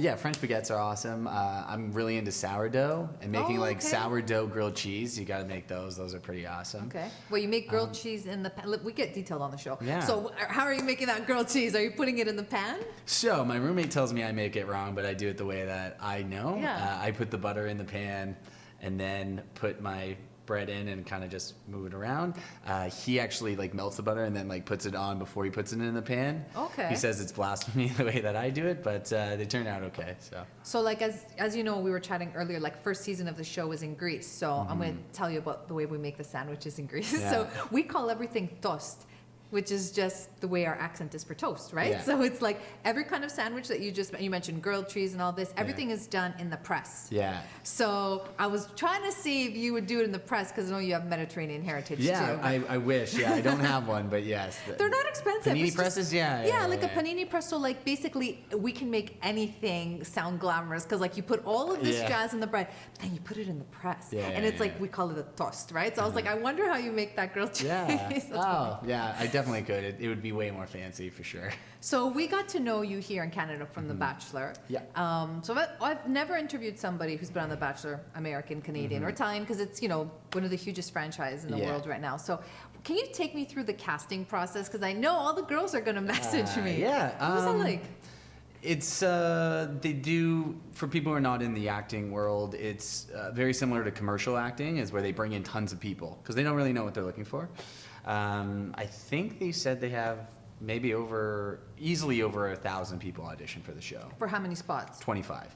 Yeah, French baguettes are awesome. I'm really into sourdough and making like sourdough grilled cheese. You got to make those. Those are pretty awesome. Okay. Well, you make grilled cheese in the pan. We get detailed on the show. Yeah. So how are you making that grilled cheese? Are you putting it in the pan? So my roommate tells me I make it wrong, but I do it the way that I know. Yeah. I put the butter in the pan and then put my bread in and kind of just move it around. He actually like melts the butter and then like puts it on before he puts it in the pan. Okay. He says it's blasphemy the way that I do it, but they turn out okay. So like as you know, we were chatting earlier, like first season of the show was in Greece. So I'm going to tell you about the way we make the sandwiches in Greece. Yeah. So we call everything tost, which is just the way our accent is for toast, right? Yeah. So it's like every kind of sandwich that you mentioned grilled cheese and all this, everything is done in the press. Yeah. So I was trying to see if you would do it in the press because I know you have Mediterranean heritage too. Yeah, I wish. Yeah, I don't have one, but yes. They're not expensive. Panini It's presses, just, yeah, like a panini press. So like basically we can make anything sound glamorous because like you put all of this jazz in the bread and you put it in the press. And it's like we call it a toast, right? So I was like, I wonder how you make that grilled cheese. Yeah. Funny. Yeah, I definitely could. It would be way more fancy for sure. So we got to know you here in Canada from The Bachelor. Yeah. So I've never interviewed somebody who's been on The Bachelor, American, Canadian, or Italian, because it's, you know, one of the hugest franchises in the world right now. So can you take me through the casting process? Because I know all the girls are going to message me. Yeah. What was that like? It's, they do, for people who are not in the acting world, it's very similar to commercial acting, is where they bring in tons of people because they don't really know what they're looking for. I think they said they have maybe easily over 1,000 people audition for the show. For how many spots? 25.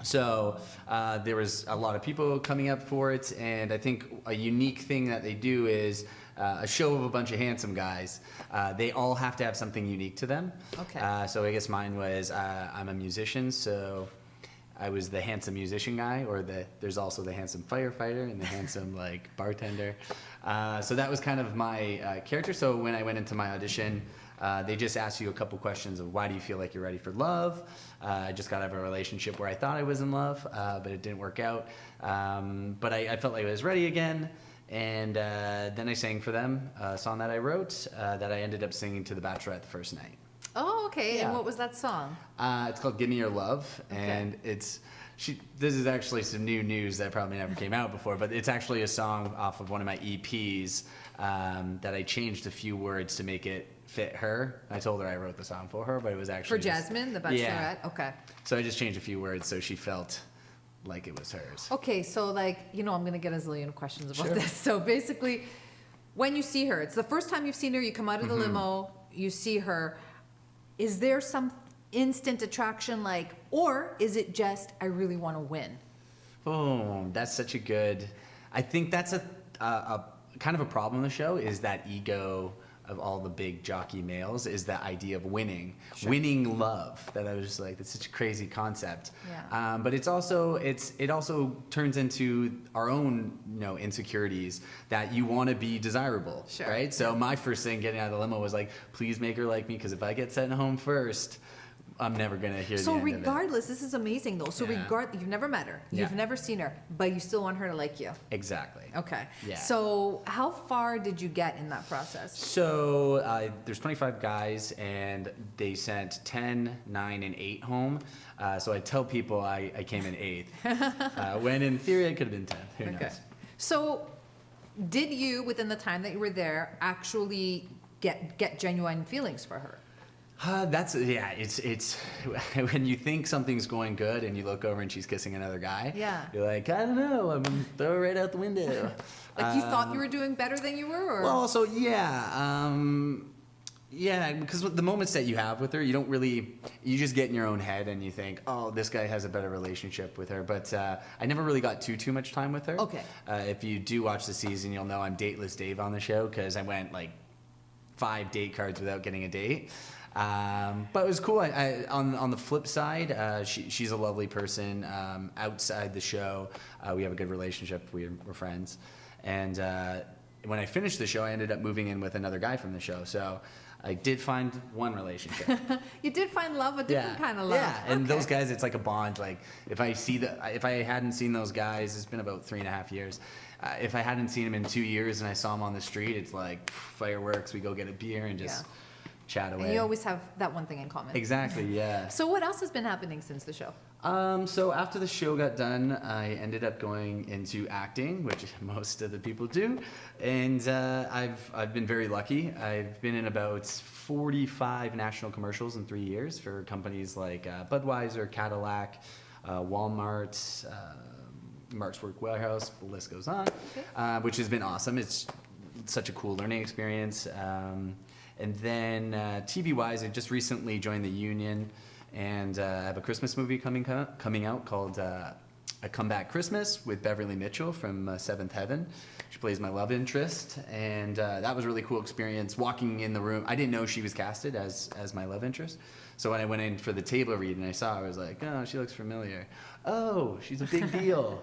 So there was a lot of people coming up for it, and I think a unique thing that they do is a show of a bunch of handsome guys. They all have to have something unique to them. Okay. So I guess mine was I'm a musician, so I was the handsome musician guy, or there's also the handsome firefighter and the handsome like bartender. So that was kind of my character. So when I went into my audition, they just asked you a couple questions of why do you feel like you're ready for love? I just got out of a relationship where I thought I was in love, but it didn't work out. But I felt like I was ready again. And then I sang for them a song that I wrote that I ended up singing to the Bachelorette the first night. Oh, okay. Yeah. And what was that song? It's called Give Me Your Love, and this is actually some new news that probably never came out before, but it's actually a song off of one of my EPs that I changed a few words to make it fit her. I told her I wrote the song for her, but it was actually For Jasmine, the Bachelorette? Yeah. Okay. So I just changed a few words so she felt like it was hers. Okay, so like, you know, I'm going to get a zillion questions about Sure. this. So basically, when you see her, it's the first time you've seen her, you come out of the limo, you see her. Is there some instant attraction, like, or is it just, I really want to win? Oh, that's such a good... I think that's a kind of a problem in the show, is that ego of all the big jockey males, is that idea of winning. Sure. Winning love. That I was just like, that's such a crazy concept. Yeah. But it also turns into our own, you know, insecurities that you want to be desirable, Sure. right? So my first thing getting out of the limo was like, please make her like me, because if I get sent home first, I'm never going to hear So the end regardless, this is amazing though. So Yeah. you've never met her, you've Yeah. never seen her, but you still want her to like you. of it. Exactly. Okay. Yeah. So how far did you get in that process? So there's 25 guys, and they sent 10, 9, and 8 home. So I tell people I came in 8th, when in theory I could have been 10th. Who knows? So did you, within the time that you were there, actually get genuine feelings for her? It's when you think something's going good and you look over and she's kissing another guy. Yeah. You're like, I don't know, I'm gonna throw her right out the window. Like you thought you were doing better than you were, or? Well, so yeah, because the moments that you have with her, you just get in your own head and you think, oh, this guy has a better relationship with her. But I never really got too much time with her. Okay. If you do watch the season, you'll know I'm Dateless Dave on the show, because I went like 5 date cards without getting a date. But it was cool. On the flip side, she's a lovely person. Outside the show, we have a good relationship. We're friends. And when I finished the show, I ended up moving in with another guy from the show. So I did find one relationship. You did find love, a different kind of love. Yeah, and Okay. those guys, it's like a bond. Like if I hadn't seen those guys, it's been about 3.5 years. If I hadn't seen them in 2 years and I saw them on the street, it's like fireworks. We go get a beer and just chat away. And you always have that one thing in common. Exactly, yeah. So what else has been happening since the show? So after the show got done, I ended up going into acting, which most of the people do, and I've been very lucky. I've been in about 45 national commercials in 3 years for companies like Budweiser, Cadillac, Walmart, Mark's Work Warehouse, the list goes on, which has been awesome. It's such a cool learning experience. And then TV-wise, I just recently joined the union. And I have a Christmas movie coming out called A Comeback Christmas with Beverly Mitchell from Seventh Heaven. She plays my love interest, and that was a really cool experience. Walking in the room, I didn't know she was casted as my love interest. So when I went in for the table read and I saw her, I was like, oh, she looks familiar. Oh, she's a big deal.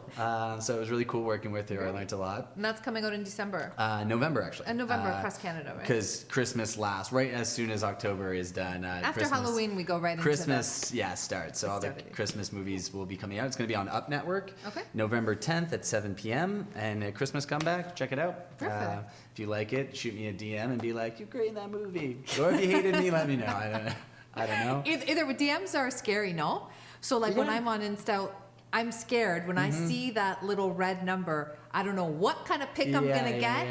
So it was really cool working with her. I learned a lot. And that's coming out in December. November, actually. And November across Canada, right? Because Christmas lasts right as soon as October is done. After Christmas, Halloween, we go right Christmas, into yeah, starts. So all the Christmas movies will be coming out. It's going to be on Up Network. Okay. November 10th at 7 p.m. And a Christmas comeback. Check it out. Perfect. If you like it, shoot me a DM and be like, you're great in that movie. Or if you hated me, let me know. I don't know. Either DMs are scary, no? So like when I'm on Insta, I'm scared when I see that little red number. I don't know what kind of pic I'm gonna get.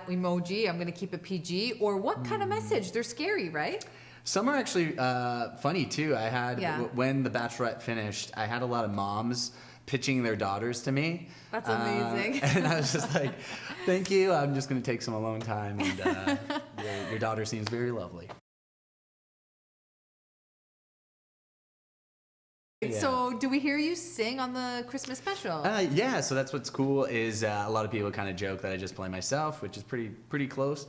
Emoji. I'm gonna keep it PG. Or what kind of message? They're scary, right? Some are actually funny too. I had when the Bachelorette finished, I had a lot of moms pitching their daughters to me. That's amazing. And I was just like, thank you. I'm just gonna take some alone time. And your daughter seems very lovely. So do we hear you sing on the Christmas special? Yeah, so that's what's cool is a lot of people kind of joke that I just play myself, which is pretty close.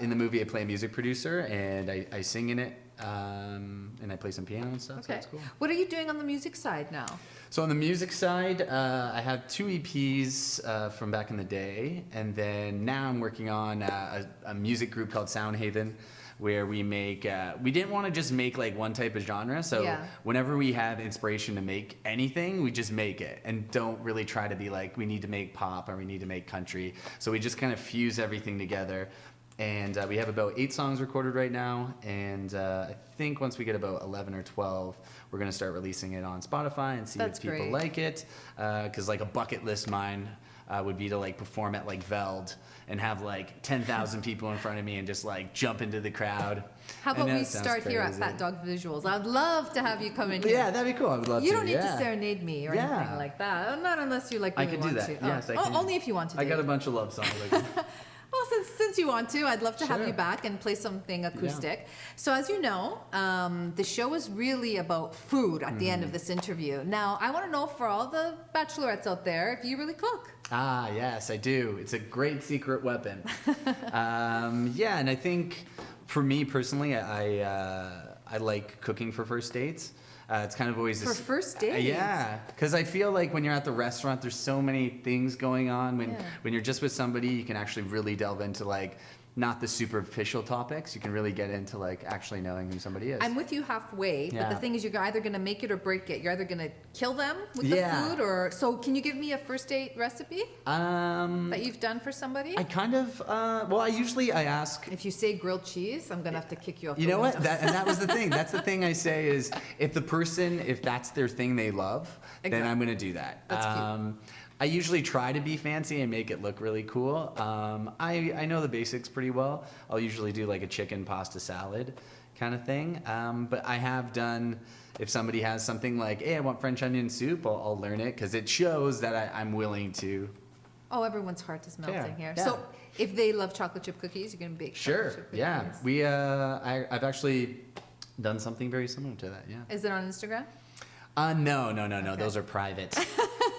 In the movie, I play a music producer, and I sing in it, and I play some piano and stuff, so that's cool. What are you doing on the music side now? So on the music side, I have 2 EPs from back in the day, and then now I'm working on a music group called Sound Haven, where we make, we didn't want to just make like one type of genre. So whenever we have inspiration to make anything, we just make it and don't really try to be like, we need to make pop or we need to make country. So we just kind of fuse everything together. And we have about 8 songs recorded right now. And I think once we get about 11 or 12, we're going to start releasing it on Spotify and see if people like it. Because like a bucket list mine would be to like perform at like Veld and have like 10,000 people in front of me and just like jump into the crowd. How about we start here at Fat Dog Visuals? I'd love to have you come in here. Yeah, that'd be cool. I would love to. You don't need to serenade me or anything like that. Not unless you like really want to. I could do that. Yes, I can. Only if you want to. I got a bunch of love songs. Well, since you want to, I'd love to have you back and play something acoustic. So as you know, the show is really about food at the end of this interview. Now, I want to know for all the bachelorettes out there, if you really cook. Ah, yes, I do. It's a great secret weapon. Yeah, and I think for me personally, I like cooking for first dates. It's kind of always for first dates. Yeah, because I feel like when you're at the restaurant, there's so many things going on. When you're just with somebody, you can actually really delve into like not the superficial topics. You can really get into like actually knowing who somebody is. I'm with you halfway, but the thing is, you're either going to make it or break it. You're either going to kill them with the food, or so. Can you give me a first date recipe that you've done for somebody? I kind of. Well, I ask. If you say grilled cheese, I'm going to have to kick you off. You know what? That was the thing. That's the thing I say is if that's their thing they love, then I'm going to do that. That's cute. I usually try to be fancy and make it look really cool. I know the basics pretty well. I'll usually do like a chicken pasta salad kind of thing. But I have done, if somebody has something like, hey, I want French onion soup, I'll learn it because it shows that I'm willing to. Oh, everyone's heart is melting here. Yeah. So if they love chocolate chip cookies, you're going to bake chocolate chip cookies. I've actually done something very similar to that, yeah. Is it on Instagram? No. Okay. Those are private.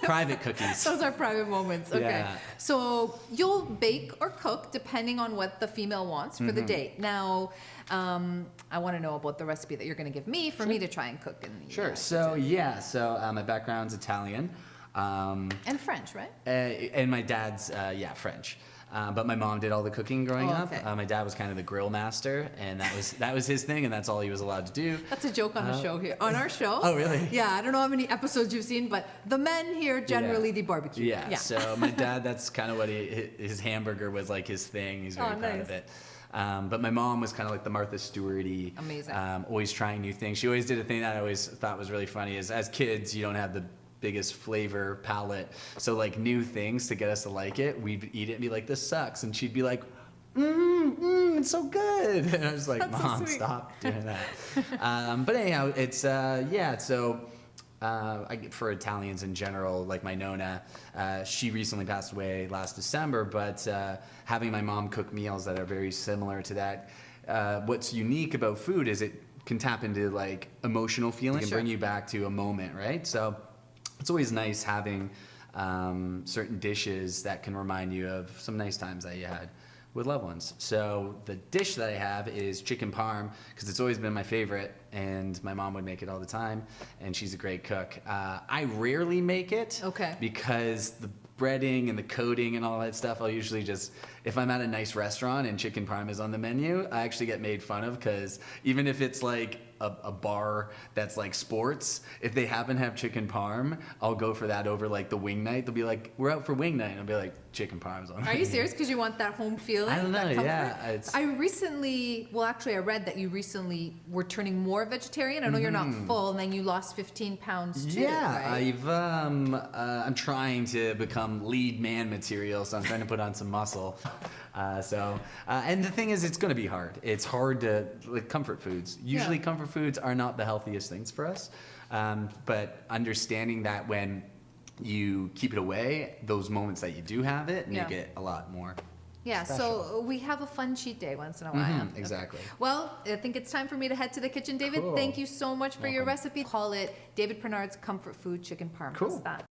Private cookies. Those are private moments. Okay. Yeah. So you'll bake or cook depending on what the female wants for the date. Now, I want to know about the recipe that you're going to give me for me to try and cook. So my background's Italian. And French, right? And my dad's, French. But my mom did all the cooking growing up. My dad was kind of the grill master, and that was his thing, and that's all he was allowed to do. That's a joke on the show here. On our show. Oh, really? Yeah, I don't know how many episodes you've seen, but the men here generally do barbecue. Yeah. So my dad, that's kind of what his hamburger was like his thing. He's very proud of it. But my mom was kind of like the Martha Stewart-y, Amazing. always trying new things. She always did a thing that I always thought was really funny is as kids, you don't have the biggest flavor palette. So like new things to get us to like it, we'd eat it and be like, this sucks. And she'd be like, it's so good. And I was like, That's so Mom, sweet. stop doing that. But anyhow, it's, so for Italians in general, like my Nonna, she recently passed away last December, but having my mom cook meals that are very similar to that, what's unique about food is it can tap into like emotional feelings and Sure. bring you back to a moment, right? So it's always nice having certain dishes that can remind you of some nice times that you had with loved ones. So the dish that I have is chicken parm because it's always been my favorite, and my mom would make it all the time, and she's a great cook. I rarely make it Okay. because the breading and the coating and all that stuff, I'll usually just, if I'm at a nice restaurant and chicken parm is on the menu, I actually get made fun of because even if it's like a bar that's like sports, if they happen to have chicken parm, I'll go for that over like the wing night. They'll be like, we're out for wing night. And I'll be like, chicken parm's on. Are you serious? Because you want that home feeling? I don't know, that comfort? yeah, it's- I recently, well, actually, I read that you recently were turning more vegetarian. I know you're not full, and then you lost 15 pounds too, Yeah, right? I'm trying to become lead man material, so I'm trying to put on some muscle. And the thing is, it's going to be hard. It's hard to, like comfort foods. Usually Yeah. comfort foods are not the healthiest things for us. But understanding that when you keep it away, those moments that you do have it make Yeah. it a lot more. Yeah, special. so we have a fun cheat day once in a while. Exactly. Well, I think it's time for me to head to the kitchen, David. Cool. Thank you so much for your Welcome. recipe. Call it David Pinard's Comfort Food Chicken Parm. Cool. How's that?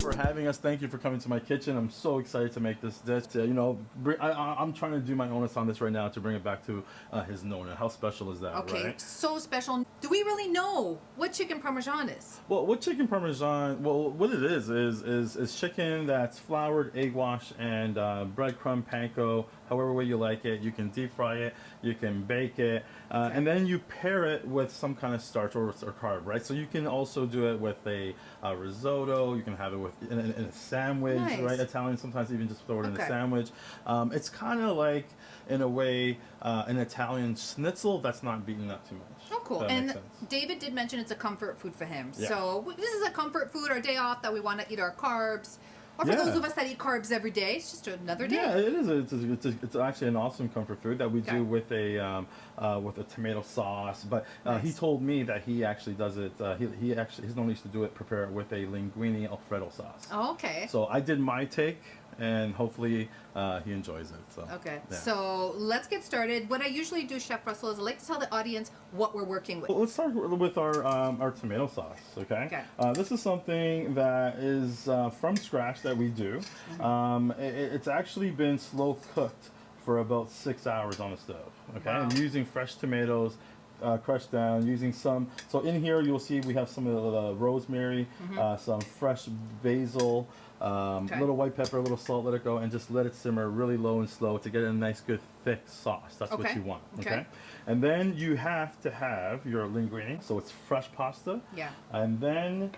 For having us. Thank you for coming to my kitchen. I'm so excited to make this dish. I'm trying to do my onus on this right now to bring it back to his Nona. How special is that, Okay, right? so special. Do we really know what chicken parmesan is? Well, what chicken parmesan? Well, what it is chicken that's floured, egg wash, and breadcrumb panko. However way you like it. You can deep fry it. You can bake it, and then you pair it with some kind of starch or carb, right? So you can also do it with a risotto. You can have it with in a sandwich, Nice. right? Italian sometimes even just throw it in Okay. a sandwich. It's kind of like, in a way, an Italian schnitzel that's not beaten up too much. Oh, cool. That And makes sense. David did mention it's a comfort food for him. Yeah. So this is a comfort food, our day off that we want to eat our carbs. Or for Yeah. those of us that eat carbs every day, it's just another day. Yeah, it is. It's actually an awesome comfort food that we Okay. do with a tomato sauce. But he Nice. told me that he actually does it. He actually his Nonna used to do it, prepare it with a linguine Alfredo sauce. Oh, okay. So I did my take, and hopefully he enjoys it. So Okay, yeah. so let's get started. What I usually do, Chef Russell, is I like to tell the audience what we're working with. Well, let's start with our tomato sauce, okay? Okay. This is something that is from scratch that we do. It's actually been slow cooked for about 6 hours on the stove, okay? Wow. And using fresh tomatoes, crushed down, using some. So in here you'll see we have some of the rosemary, some fresh basil, Okay. little white pepper, a little salt, let it go, and just let it simmer really low and slow to get a nice, good, thick sauce. That's what Okay. you want, Okay. okay? And then you have to have your linguine, so it's fresh pasta. Yeah. And then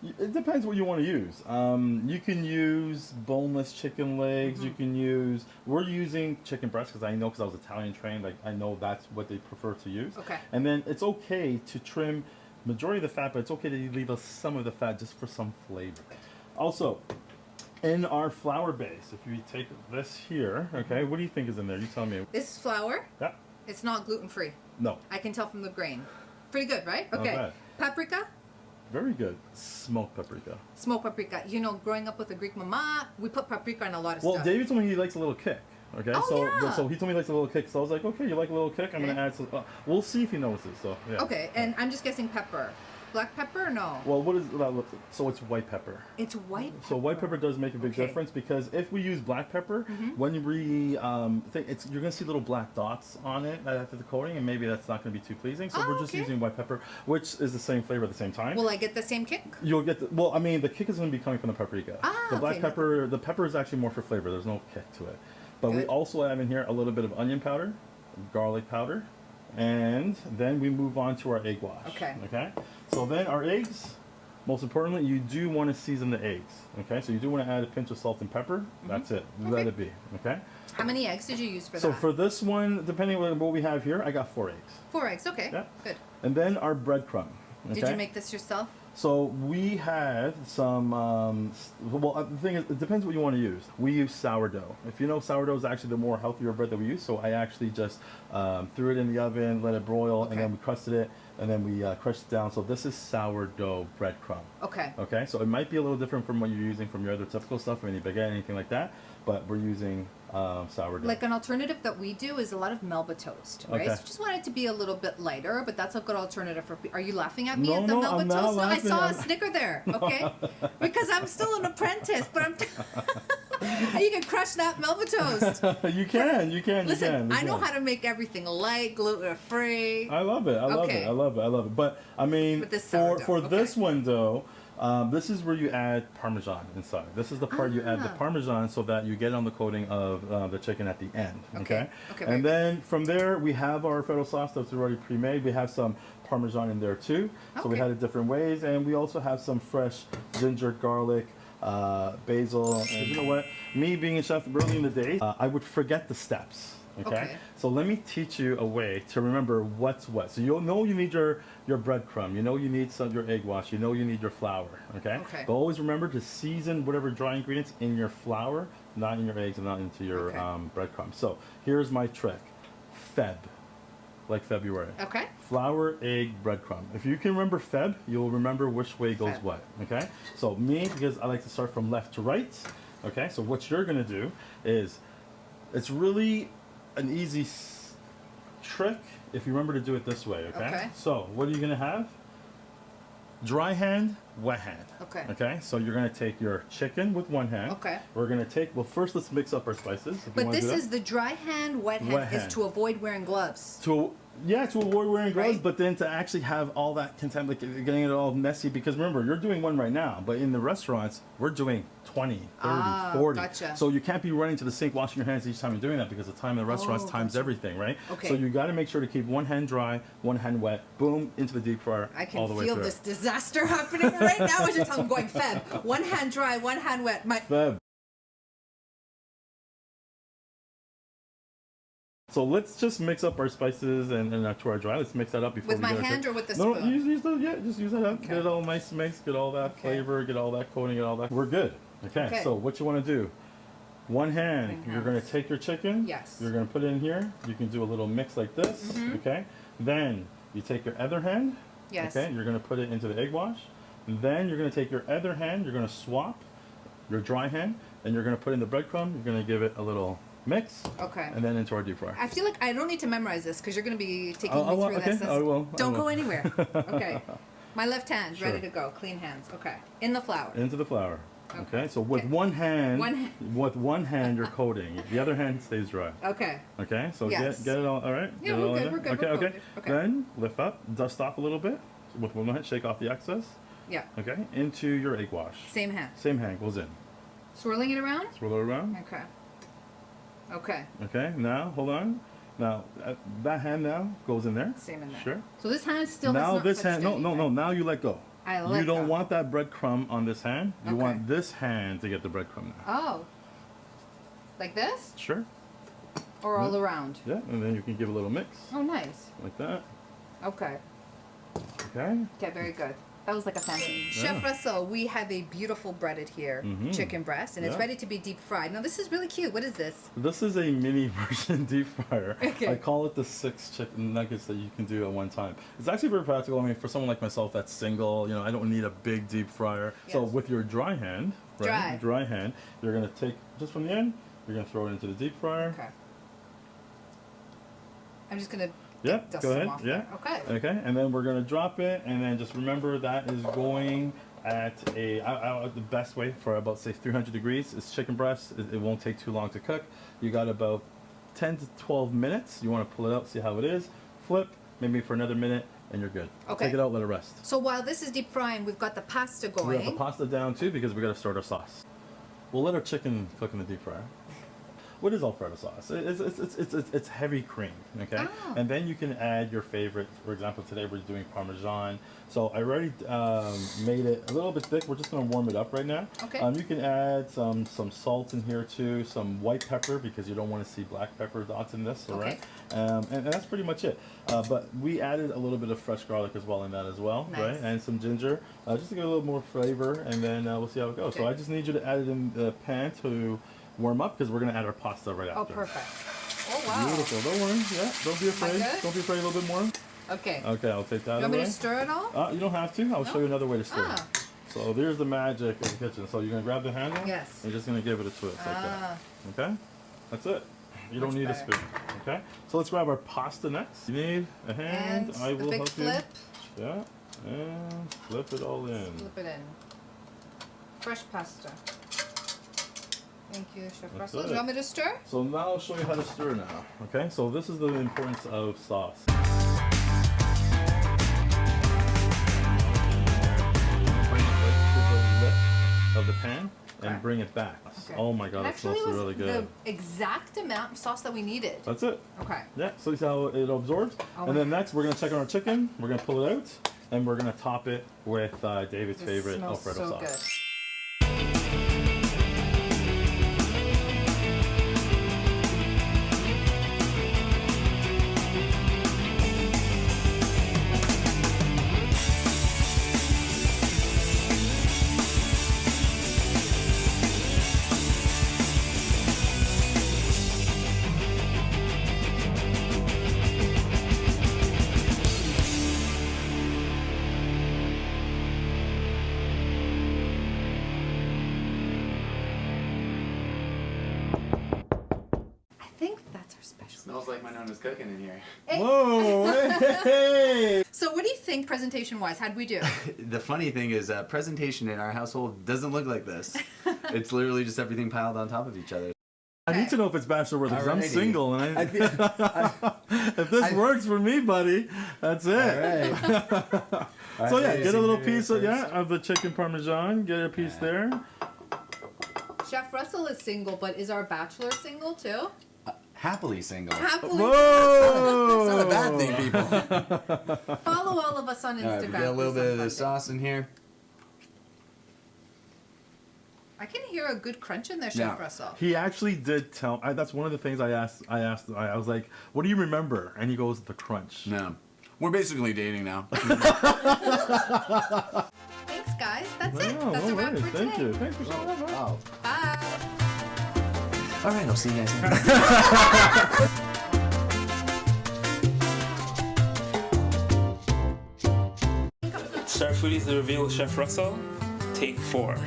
it depends what you want to use. You can use boneless chicken legs. You can use. We're using chicken breast because I was Italian trained. Like I know that's what they prefer to use. Okay. And then it's okay to trim majority of the fat, but it's okay to leave us some of the fat just for some flavor. Also, in our flour base, if you take this here, okay, what do you think is in there? You tell me. This is flour. Yeah. It's not gluten-free. No. I can tell from the grain. Pretty good, right? Not Okay. bad. Paprika, Very good. Smoked paprika. smoked paprika. You know, growing up with a Greek mama, we put paprika in a lot of Well, stuff. David told me he likes a little kick. Okay, Oh, so yeah. so he told me he likes a little kick. So I was like, okay, you like a little kick? I'm Okay. gonna add some. We'll see if he notices. So yeah. Okay, and I'm just guessing pepper. Black pepper or no? Well, what is that? So it's white pepper. It's white pepper. So white pepper does make a big Okay. difference because if we use black pepper, when we you're gonna see little black dots on it after the coating, and maybe that's not gonna be too pleasing. So Oh, we're just okay. using white pepper, which is the same flavor at the same time. Will I get the same kick? You'll get the kick is going to be coming from the paprika. Ah, the black okay. pepper, the pepper is actually more for flavor. There's no kick to it. But we Good. also have in here a little bit of onion powder, garlic powder, And then we move on to our egg wash. Okay. Okay. So then our eggs, most importantly, you do want to season the eggs. Okay. So you do want to add a pinch of salt and pepper. That's it. Let it be. Okay. How many eggs did you use for So that? for this one, depending on what we have here, I got 4 eggs. 4 eggs. Okay. Yeah. Good. And then our breadcrumb. Okay? Did you make this yourself? So we had some, the thing is, it depends what you want to use. We use sourdough. If you know, sourdough is actually the more healthier bread that we use. So I actually just threw it in the oven, let it broil, and then we crusted it, and then we crushed it down. So this is sourdough breadcrumb. Okay. Okay, so it might be a little different from what you're using from your other typical stuff, any baguette, anything like that, but we're using sourdough. Like an alternative that we do is a lot of Melba toast, right? Okay. So just want it to be a little bit lighter, but that's a good alternative for. Are you laughing at me No, at the no, Melba I'm not toast? No, I laughing. saw a snicker there. Okay, because I'm still an apprentice, but I'm. You can crush that Melba toast. you can. Listen, I know how to make everything light, gluten free. I love it. I love Okay. it. I love it. I love it. But I mean, With this for sourdough, this okay. one though, this is where you add Parmesan inside. This is the part you add the Parmesan so that you get on the coating of the chicken at the end. Okay. Okay, And very then from there we have our Alfredo sauce that's already pre-made. We have some Parmesan in there too. So we Okay. had it different ways, and we also have some fresh ginger, garlic, basil. And you know what? Me being a chef early in the day, I would forget the steps. Okay. So let me teach you a way to remember what's what. So you'll know you need your breadcrumb. You know you need your egg wash. You know you need your flour. Okay. But always remember to season whatever dry ingredients in your flour, not in your eggs and not into your breadcrumb. So here's my trick. Feb, like February. Okay. Flour, egg, breadcrumb. If you can remember Feb, you'll remember which way goes what. Okay. So me, because I like to start from left to right. Okay. So what you're gonna do is, it's really an easy trick if you remember to do it this way. Okay. So what are you gonna have? Dry hand, wet hand. Okay. Okay. So you're gonna take your chicken with one hand. Okay. We're gonna take. Well, first let's mix up our spices. If you But wanna do this that. is the dry hand, wet hand, Wet hand. is to avoid wearing gloves. to avoid wearing gloves, Right. but then to actually have all that content, like getting it all messy, because remember, you're doing one right now, but in the restaurants, we're doing 20, 30, 40. Gotcha. So you can't be running to the sink, washing your hands each time you're doing that, because the time in the restaurants times everything, right? Okay. So you got to make sure to keep one hand dry, one hand wet, boom, into the deep fryer, I can all the way feel through. this disaster happening right now as you're telling me, going Feb. One hand dry, one hand wet. Feb. So let's just mix up our spices and to our dry. Let's mix that up before With we my get into hand it. or with the No, spoon? just use that up. Get it all nice mixed, get all that flavor, get all that coating, get all that. We're good. Okay. So what you want to do? One hand, you're going to take your chicken. Yes. You're going to put it in here. You can do a little mix like this. Okay. Then you take your other hand. Yes. Okay. You're going to put it into the egg wash. Then you're going to take your other hand. You're going to swap your dry hand, and you're going to put in the breadcrumb. You're going to give it a little mix. Okay. And then into our deep fryer. I feel like I don't need to memorize this because you're going to be taking me will, through okay, this. I will. Don't go anywhere. Okay. My left hand, Sure. ready to go. Clean hands. Okay. In the flour. Into the flour. Okay. Okay. So with one hand, you're coating. The other hand stays dry. Okay. Okay. So Yes. get it all right. Yeah, Get it we're all in good, there? we're good, Okay. we're Okay. coated. Okay. Then lift up, dust off a little bit with one hand. Shake off the excess. Yeah. Okay. Into your egg wash. Same hand. Same hand goes in. Swirling it around? Swirl it around. Okay. Okay. Okay. Now hold on. Now that hand now goes in there. Same in there. Sure. So this hand still has Now not this touched hand. No. anything. Now you let go. I let You don't go. want that breadcrumb on this hand. You Okay. want this hand to get the breadcrumb now. Oh. Like this? Sure. Or all around? Yeah, and then you can give a little mix Oh, nice. like that. Okay. Okay. Okay, very good. That was like a fancy. Chef Russell, we have a beautiful breaded here chicken breast, and it's Yeah. ready to be deep fried. Now, this is really cute. What is this? This is a mini version deep fryer. Okay. I call it the 6 chicken nuggets that you can do at one time. It's actually very practical. I mean, for someone like myself that's single, you know, I don't need a big deep fryer. So Yes. with your dry hand, right? Dry hand, you're gonna take just from the end. You're gonna throw it into the deep fryer. Okay. I'm just gonna Yeah, dust go them ahead. off Yeah. there. Okay. Okay, and then we're gonna drop it, and then just remember that is going at the best way for about say 300 degrees. It's chicken breast. It won't take too long to cook. You got about 10 to 12 minutes. You want to pull it out, see how it is. Flip, maybe for another minute, and you're good. Okay. Take it out, let it rest. So while this is deep frying, we've got the pasta going. We have the pasta down too because we got to start our sauce. We'll let our chicken cook in the deep fryer. what is Alfredo sauce? It's heavy cream, okay? Oh. And then you can add your favorite. For example, today we're doing Parmesan. So I already made it a little bit thick. We're just gonna warm it up right now. Okay. You can add some salt in here too, some white pepper because you don't want to see black pepper dots in this, all right? And that's pretty much it. But we added a little bit of fresh garlic as well in that as well, Nice. right? And some ginger, just to get a little more flavor, and then we'll see how it goes. Okay. So I just need you to add it in the pan to warm up because we're gonna add our pasta right Oh, after. perfect. Oh, wow. Beautiful. Don't worry. Yeah. Don't be afraid. good? Don't be afraid. A little bit more. Okay. Okay. I'll take that You want me away. to stir it all? You don't have to. I'll show you another way to stir. Ah. So there's the magic of the kitchen. So you're gonna grab the handle. Yes. You're just gonna give it a twist like that. Okay. That's it. You don't Much need better. a spoon. Okay. So let's grab our pasta next. You need a hand. And I the will big help flip. you. Yeah. And flip it all in. Flip it in. Fresh pasta. Thank you, Chef That's Russell. it. Do you want me to stir? So now I'll show you how to stir now. Okay. So this is the importance of sauce. Bring it right to the lip of the pan and Okay. bring it back. Okay. Oh my god, It that actually smells was really good. the exact amount of sauce that we needed. That's it. Okay. Yeah, so see how it absorbs? Oh and my then next we're gonna check on our chicken, we're gonna pull it out, and we're gonna top it with David's This favorite smells Alfredo so sauce. good. I think that's our special. Smells like my nana's cooking in here. Whoa, hey! So what do you think presentation-wise? How'd we do? The funny thing is, presentation in our household doesn't look like this. It's literally just everything piled on top of each other. I need to know if it's Bachelorette because I'm Alrighty. single and if this I- works for me, buddy, that's it. So yeah, get a little piece of the chicken Parmesan, get a piece there. Chef Russell is single, but is our bachelor single too? Happily single. Happily. Whoa! It's not a bad thing, people. Follow all of us on All right, we Instagram. get a little for bit some of the fun sauce in here. I can hear a good crunch in there, Chef Yeah. Russell. He actually did tell. That's one of the things I asked. I was like, "What do you remember?" And he goes, "The crunch." No. We're basically dating now. Thanks, guys. That's it. No, That's no a wrap worries. for Thank today. you. Thanks for showing up. Oh. Bye. All right, I'll see you guys later. Star Foodies, the reveal with Chef Russell. Take 4.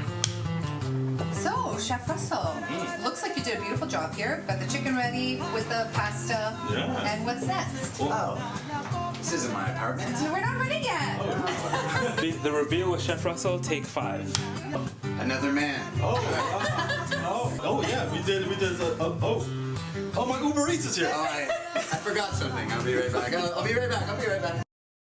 So, Chef Russell, looks like you did a beautiful job here. Got the chicken ready with the pasta. Yeah. And what's next? Oh. This isn't my apartment. We're not ready yet. The reveal with Chef Russell. Take 5. Another man. Oh yeah, we did. Oh, my Uber Eats is here. Oh, I forgot something. I'll be right back. I'll be right back.